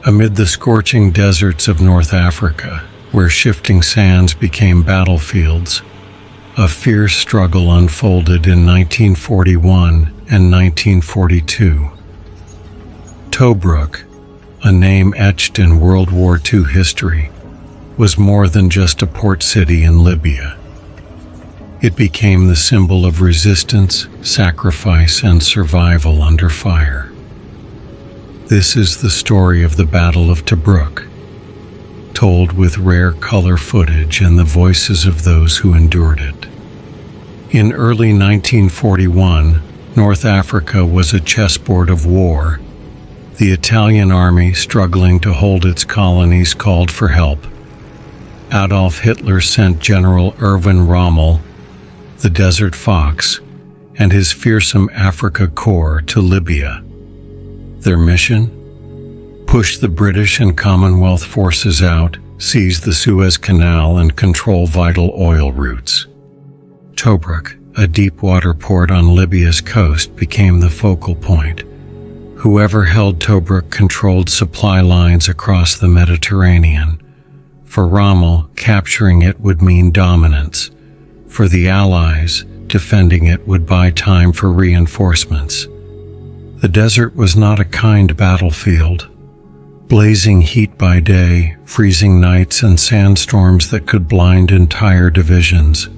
Amid the scorching deserts of North Africa, where shifting sands became battlefields, a fierce struggle unfolded in 1941 and 1942. Tobruk, a name etched in World War II history, was more than just a port city in Libya. It became the symbol of resistance, sacrifice, and survival under fire. This is the story of the Battle of Tobruk, told with rare color footage and the voices of those who endured it. In early 1941, North Africa was a chessboard of war. The Italian army, struggling to hold its colonies, called for help. Adolf Hitler sent General Erwin Rommel, the Desert Fox, and his fearsome Afrika Korps to Libya. Their mission? Push the British and Commonwealth forces out, seize the Suez Canal, and control vital oil routes. Tobruk, a deep-water port on Libya's coast, became the focal point. Whoever held Tobruk controlled supply lines across the Mediterranean. For Rommel, capturing it would mean dominance. For the Allies, defending it would buy time for reinforcements. The desert was not a kind battlefield. Blazing heat by day, freezing nights, and sandstorms that could blind entire divisions.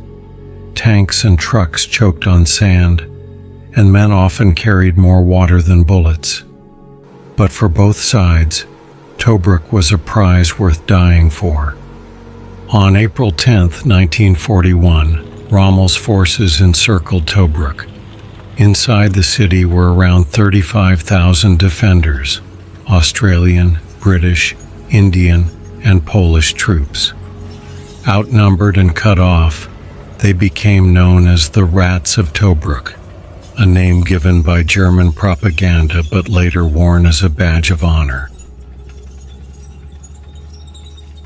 Tanks and trucks choked on sand, and men often carried more water than bullets. But for both sides, Tobruk was a prize worth dying for. On April 10, 1941, Rommel's forces encircled Tobruk. Inside the city were around 35,000 defenders, Australian, British, Indian, and Polish troops. Outnumbered and cut off, they became known as the Rats of Tobruk, a name given by German propaganda but later worn as a badge of honor.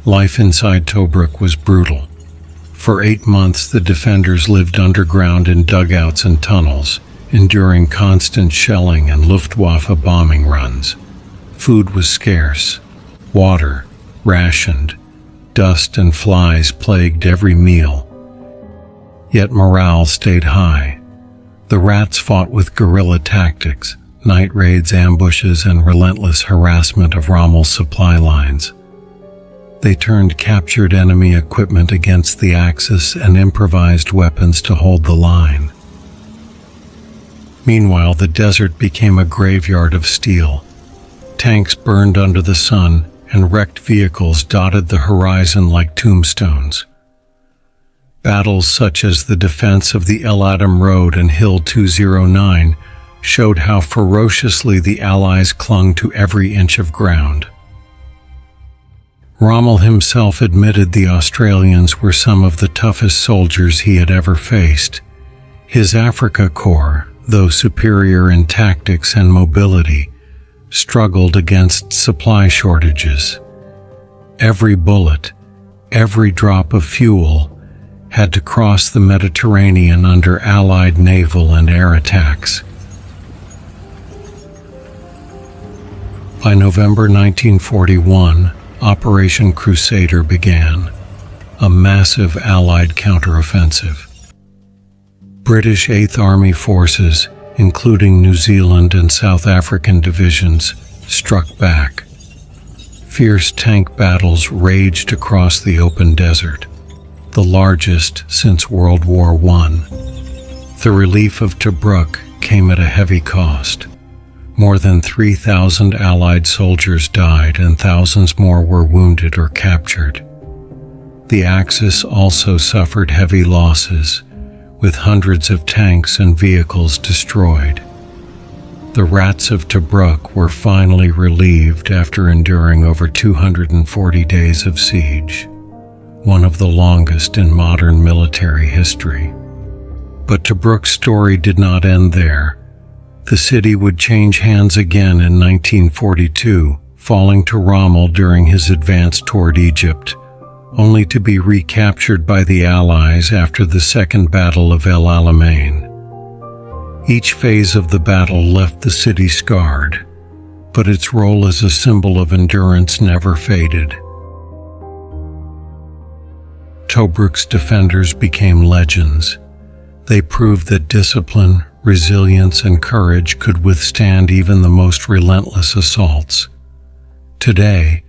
Life inside Tobruk was brutal. For 8 months, the defenders lived underground in dugouts and tunnels, enduring constant shelling and Luftwaffe bombing runs. Food was scarce, water rationed, dust and flies plagued every meal. Yet morale stayed high. The Rats fought with guerrilla tactics, night raids, ambushes, and relentless harassment of Rommel's supply lines. They turned captured enemy equipment against the Axis and improvised weapons to hold the line. Meanwhile, the desert became a graveyard of steel. Tanks burned under the sun, and wrecked vehicles dotted the horizon like tombstones. Battles such as the defense of the El Adam Road and Hill 209 showed how ferociously the Allies clung to every inch of ground. Rommel himself admitted the Australians were some of the toughest soldiers he had ever faced. His Afrika Korps, though superior in tactics and mobility, struggled against supply shortages. Every bullet, every drop of fuel, had to cross the Mediterranean under Allied naval and air attacks. By November 1941, Operation Crusader began, a massive Allied counteroffensive. British 8th Army forces, including New Zealand and South African divisions, struck back. Fierce tank battles raged across the open desert, the largest since World War I. The relief of Tobruk came at a heavy cost. More than 3,000 Allied soldiers died and thousands more were wounded or captured. The Axis also suffered heavy losses, with hundreds of tanks and vehicles destroyed. The Rats of Tobruk were finally relieved after enduring over 240 days of siege, one of the longest in modern military history. But Tobruk's story did not end there. The city would change hands again in 1942, falling to Rommel during his advance toward Egypt, only to be recaptured by the Allies after the Second Battle of El Alamein. Each phase of the battle left the city scarred. but its role as a symbol of endurance never faded. Tobruk's defenders became legends. They proved that discipline, resilience, and courage could withstand even the most relentless assaults. Today,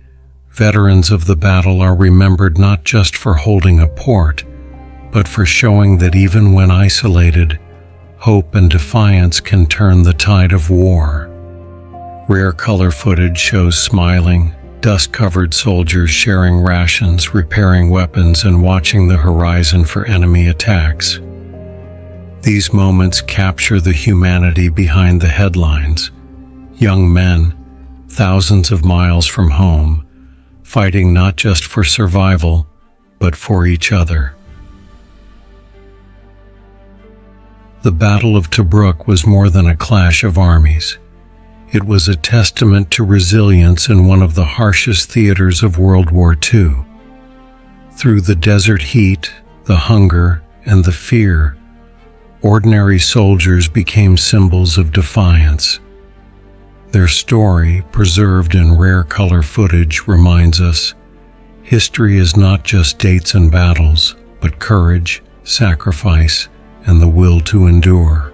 veterans of the battle are remembered not just for holding a port, but for showing that even when isolated, hope and defiance can turn the tide of war. Rare color footage shows smiling, dust-covered soldiers sharing rations, repairing weapons, and watching the horizon for enemy attacks. These moments capture the humanity behind the headlines. Young men, thousands of miles from home, fighting not just for survival, but for each other. The Battle of Tobruk was more than a clash of armies. It was a testament to resilience in one of the harshest theaters of World War II. Through the desert heat, the hunger, and the fear, ordinary soldiers became symbols of defiance. Their story, preserved in rare color footage, reminds us history is not just dates and battles, but courage, sacrifice, and the will to endure.